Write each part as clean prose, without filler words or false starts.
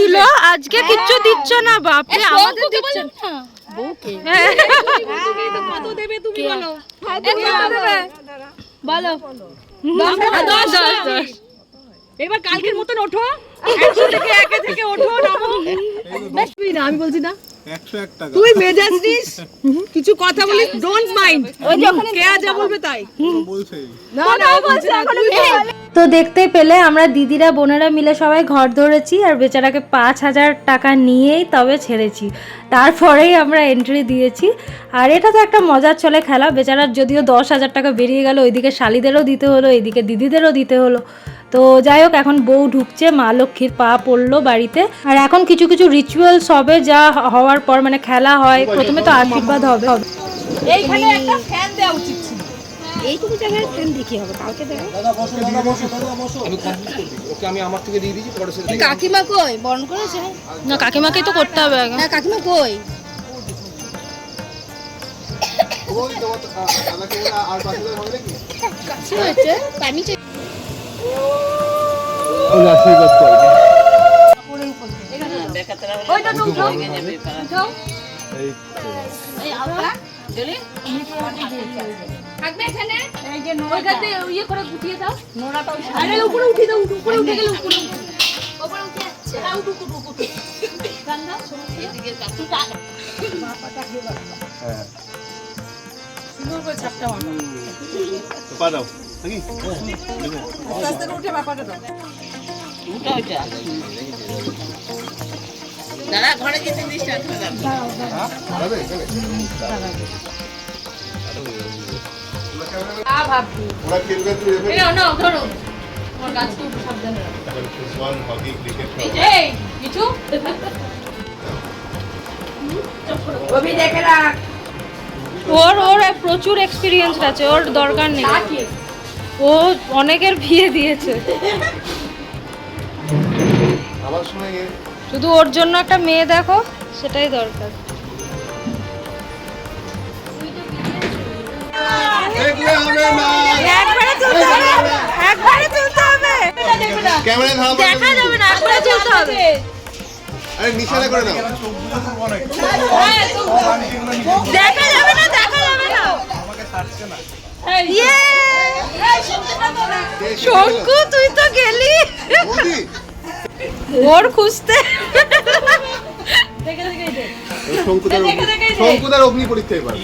দিল, আজকে কিচ্ছু দিচ্ছ না বাপরে, আমাদের দিচ্ছ না। বউকে কত দেবে তুমি বলো? বলো 10। এবার কালকের মতন ওঠো, 100 থেকে 1 থেকে ওঠো, নামো। আমি বলছি না 101 টাকা। তুই মেজাজ নিস, কিছু কথা বলিস, ডোন্ট মাইন্ড। ওই যখন কে যা বলবে তাই বলছেই। না না বলছে এখন। তো দেখতে পেলে আমরা দিদিরা বোনেরা মিলে সবাই ঘর ধরেছি আর বেচারাকে 5,000 টাকা নিয়েই তবে ছেড়েছি, তারপরেই আমরা এন্ট্রি দিয়েছি। আর এটা তো একটা মজার চলে খেলা, বেচারার যদিও 10,000 টাকা বেরিয়ে গেল, ওইদিকে শালিদেরও দিতে হলো, এইদিকে দিদিদেরও দিতে হলো। তো যাই হোক, এখন বউ ঢুকছে, মা লক্ষ্মীর পা পড়লো বাড়িতে। আর এখন কিছু কিছু রিচুয়ালস হবে, যা হওয়ার পর মানে খেলা হয়, প্রথমে তো আশীর্বাদ হবে। এইখানে একটা ফ্যান দেওয়া উচিত ছিল। এইটুকু জায়গায় ফ্যান দেখি হবে, কালকে দেবো। দাদা বসো, দাদা বসো, দাদা বসো। আমি কমপ্লিট করে দিই। ওকে আমি আমার থেকে দিয়ে দিয়েছি, পরে সে কাকিমা কই বরণ করেছে? না, কাকিমাকেই তো করতে হবে আগে। হ্যাঁ কাকিমা কই? ওই তো দাদাকে বলে আর 5,000 হবে নাকি? কি হয়েছে? পানি চাই। ওই আশীর্বাদ করে। ওইটা তো উঠাও। উঠাও। এই এই আলতা জলি থাকবে এখানে। এই যে ওইটাতে ইয়ে করে গুটিয়ে দাও নোড়াটা। আরে উপরে উঠিয়ে দাও, উপরে উঠে গেলে উপরে উপরে উঠে যাচ্ছে। হ্যাঁ উঠু উঠু উঠু গান্দা এদিকে কাটুটা মাপাটা খেয়ে দাও। হ্যাঁ সুন্দর করে চাপটা মারো। তো পা দাও নাকি? আস্তে করে উঠে মাপাটা দাও। উঠা উঠা দাদা ঘরে যেতে ডিস্টার্ব করে দাও। হ্যাঁ দাঁড়াবে এখানে? আ ভাবছি ওরা খেলবে তুই এভাবে। এই নাও ধরো তোমার গাছটা একটু সাবধানে রাখো। ফুটবল হকি ক্রিকেট সব। এই কিছু ওবি দেখে রাখ। ওর প্রচুর এক্সপিরিয়েন্স আছে, ওর দরকার নেই, ও অনেকের বিয়ে দিয়েছে, আমার সময় শুধু ওর জন্য একটা মেয়ে দেখো, সেটাই দরকার। দেখলে হবে না। একবারে তুলতে হবে, একবারে তুলতে হবে, ক্যামেরা ধরা দেখা যাবে না, একবারে তুলতে হবে। আরে নিশানা করে নাও। দেখা যাবে না, দেখা যাবে না। ইয়ে শঙ্কু, তুই তো গেলি বৌদি ওর খুঁজতে। শঙ্কুদার অগ্নি পরীক্ষা এবার।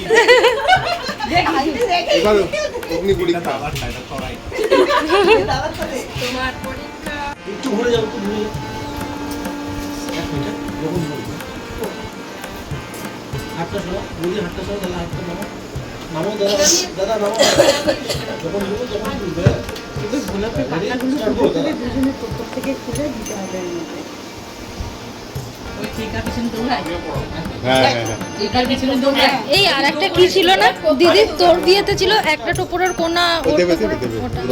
এবার অগ্নি পরীক্ষা। একটু ঘুরে যাও, একটু ঘুরে যাও। এক মিনিট, যখন বলবো। হাতটা সরাও, বৌদি হাতটা সরাও, দাদা হাতটা নামো। নামো দাদা, দাদা নামো। যখন বলবো তখন তুলবে। গোলাপের পাতাগুলো দুজনে প্রত্যেক থেকে খুলে দিতে হবে। এই আর একটা কি ছিল না দিদি, তোর বিয়েতে ছিল একটা টোপরের কোনা,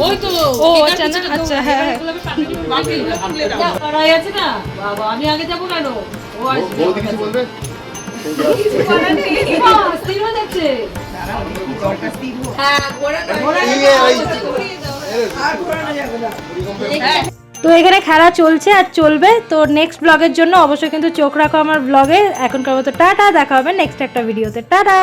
ওই তো ও আচ্ছা না, আচ্ছা হ্যাঁ হ্যাঁ। করাই আছে না বাবা, আমি আগে যাবো কেন? ও আসবে বৌদি কিছু বলবে? স্থির হয়ে যাচ্ছে। তো এখানে খেলা চলছে আর চলবে, তো নেক্সট ব্লগের জন্য অবশ্যই কিন্তু চোখ রাখো আমার ব্লগে। এখনকার মতো টাটা, দেখা হবে নেক্সট একটা ভিডিওতে, টাটা।